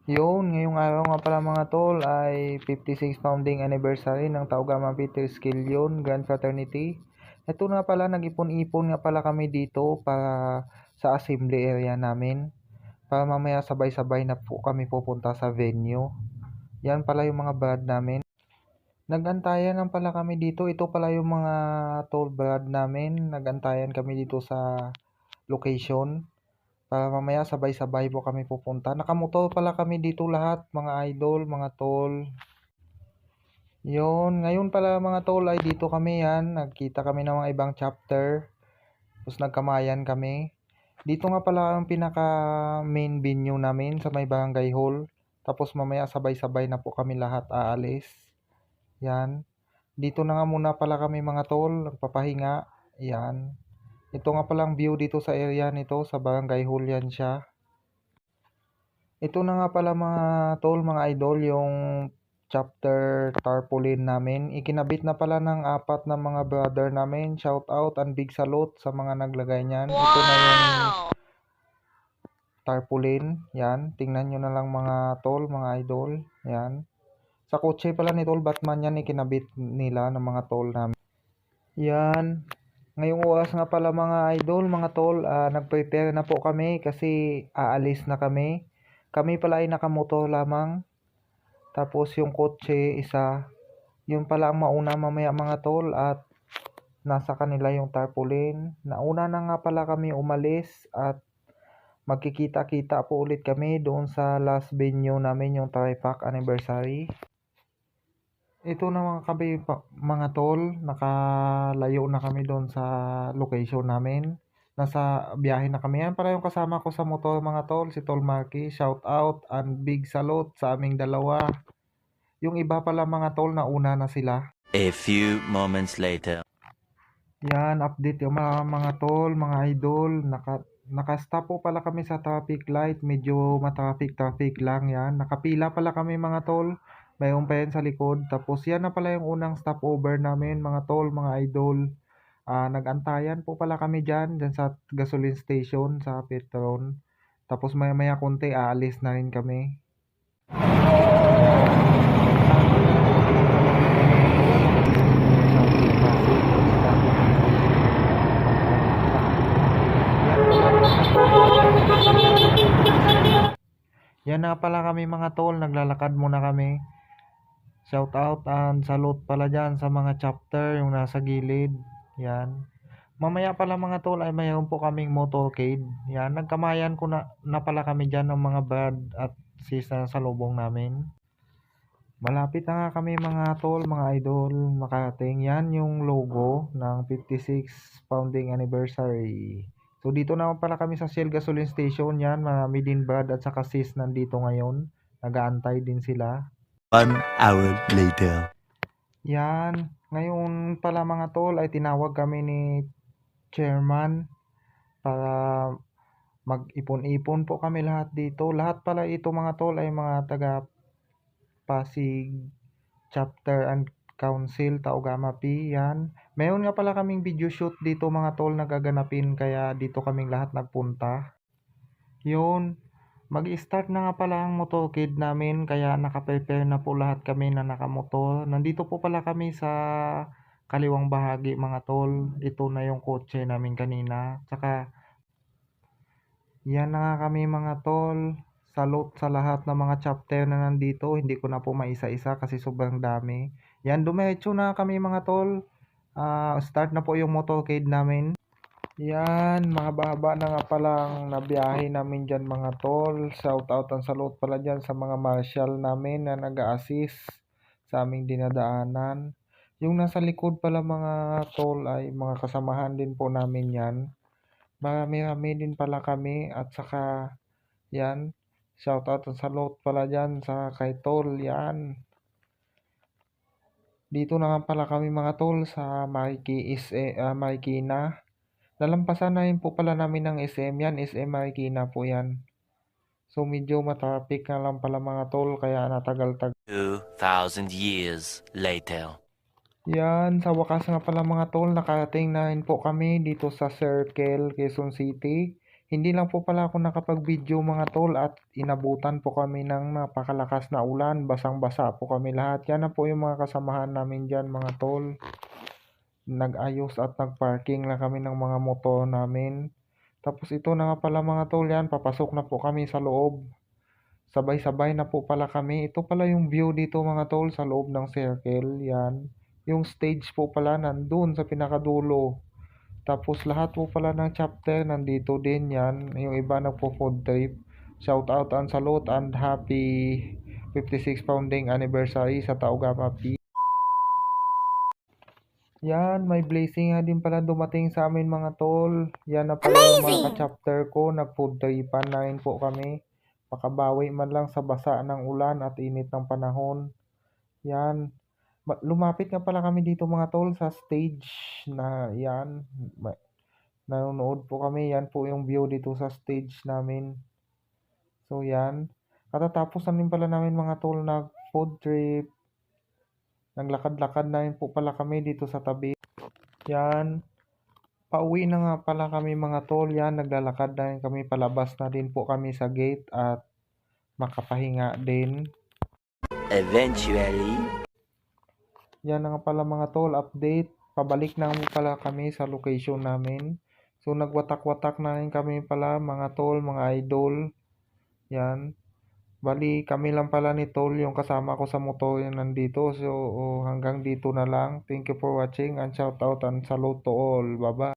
Yun, ngayong araw nga pala mga tol ay 56 founding anniversary ng Taugama Peter Skillion Grand Fraternity. Ito na pala, nag-ipon-ipon nga pala kami dito para sa assembly area namin. Para mamaya sabay-sabay na po kami pupunta sa venue. Yan pala yung mga brad namin. Nagantayan lang pala kami dito. Ito pala yung mga tol brad namin. Nagantayan kami dito sa location. Para mamaya sabay-sabay po kami pupunta. Nakamotor pala kami dito lahat, mga idol, mga tol. Yun, ngayon pala mga tol ay dito kami yan. Nagkita kami ng mga ibang chapter. Tapos nagkamayan kami. Dito nga pala ang pinaka main venue namin sa may barangay hall. Tapos mamaya sabay-sabay na po kami lahat aalis. Yan. Dito na nga muna pala kami mga tol, nagpapahinga. Yan. Ito nga palang view dito sa area nito, sa barangay hall yan siya. Ito na nga pala mga tol, mga idol, yung chapter tarpaulin namin. Ikinabit na pala ng 4 na mga brother namin. Shout out and big salute sa mga naglagay niyan. Ito na yung tarpaulin. Yan, tingnan nyo na lang mga tol, mga idol. Yan. Sa kotse pala ni tol Batman yan ikinabit nila ng mga tol namin. Yan. Ngayong oras nga pala mga idol, mga tol, nag-prepare na po kami kasi aalis na kami. Kami pala ay nakamotor lamang. Tapos yung kotse isa. Yun pala ang mauna mamaya mga tol at nasa kanila yung tarpaulin. Nauna na nga pala kami umalis at magkikita-kita po ulit kami doon sa last venue namin, yung Tripac anniversary. Ito na mga tol, nakalayo na kami doon sa location namin. Nasa biyahe na kami. Yan para yung kasama ko sa motor mga tol, si Tol Marky. Shout out and big salute sa aming dalawa. Yung iba pala mga tol, nauna na sila. A few moments later. Yan, update yung mga tol, mga idol. Naka-stop po pala kami sa traffic light. Medyo matraffic-traffic lang yan. Nakapila pala kami mga tol. Mayroon pa yan sa likod. Tapos yan na pala yung unang stopover namin mga tol, mga idol. Nag-antayan po pala kami dyan sa gasoline station sa Petron. Tapos maya-maya konti, aalis na rin kami. Yan na pala kami mga tol, naglalakad muna kami. Shout out and salute pala dyan sa mga chapter yung nasa gilid. Yan. Mamaya pala mga tol ay mayroon po kaming motorcade. Yan, nagkamayan ko na pala kami dyan ng mga brad at sis na sa lubong namin. Malapit na nga kami mga tol, mga idol, makarating. Yan yung logo ng 56 founding anniversary. So dito naman pala kami sa Shell Gasoline Station. Yan, marami din brad at saka sis nandito ngayon. Nagaantay din sila. 1 hour later. Yan, ngayon pala mga tol ay tinawag kami ni chairman para mag-ipon-ipon po kami lahat dito. Lahat pala ito mga tol ay mga taga Pasig Chapter and Council Taugama P. Yan. Mayroon nga pala kaming video shoot dito mga tol na gaganapin kaya dito kaming lahat nagpunta. Yun. Mag-start na nga pala ang motorcade namin kaya naka-prepare na po lahat kami na nakamotor. Nandito po pala kami sa kaliwang bahagi mga tol. Ito na yung kotse namin kanina. Tsaka yan na nga kami mga tol. Salute sa lahat ng mga chapter na nandito. Hindi ko na po maisa-isa kasi sobrang dami. Yan, dumiretso na kami mga tol. Start na po yung motorcade namin. Yan, mahaba-haba na nga palang nabiyahe namin dyan mga tol. Shout out and salute pala dyan sa mga marshal namin na nag-a-assist sa aming dinadaanan. Yung nasa likod pala mga tol ay mga kasamahan din po namin yan. Marami-rami din pala kami at saka yan, shout out and salute pala dyan sa kay tol yan. Dito na nga pala kami mga tol sa Marikina. Nalampasan na rin po pala namin ng SM yan. SM Marikina po yan. So medyo matraffic na lang pala mga tol kaya natagal-tagal. 2,000 years later. Yan, sa wakas nga pala mga tol, nakarating na rin po kami dito sa Circle, Quezon City. Hindi lang po pala ako nakapag-video mga tol at inabutan po kami ng napakalakas na ulan. Basang-basa po kami lahat. Yan na po yung mga kasamahan namin dyan mga tol. Nag-ayos at nag-parking lang kami ng mga motor namin. Tapos ito na nga pala mga tol, yan, papasok na po kami sa loob. Sabay-sabay na po pala kami. Ito pala yung view dito mga tol sa loob ng circle, yan. Yung stage po pala nandun sa pinakadulo. Tapos lahat po pala ng chapter nandito din yan. Yung iba nagpo-food trip. Shout out and salute and happy 56 founding anniversary sa Taogama P. Yan, may blessing nga din pala dumating sa amin mga tol. Yan na pala yung mga ka-chapter ko. Nag-food tripan na rin po kami. Makabawi man lang sa basa ng ulan at init ng panahon. Yan. Lumapit nga pala kami dito mga tol sa stage na yan. Nanonood po kami. Yan po yung view dito sa stage namin. So yan. Katatapos na rin pala namin mga tol nag-food trip. Naglakad-lakad na rin po pala kami dito sa tabi. Yan. Pauwi na nga pala kami mga tol. Yan. Naglalakad na rin kami. Palabas na din po kami sa gate at makapahinga din. Eventually. Yan na nga pala mga tol. Update. Pabalik na nga pala kami sa location namin. So nagwatak-watak na rin kami pala mga tol, mga idol. Yan. Bali kami lang pala ni tol yung kasama ko sa motor yung nandito. So hanggang dito na lang. Thank you for watching and shout out and salute to all. Bye bye.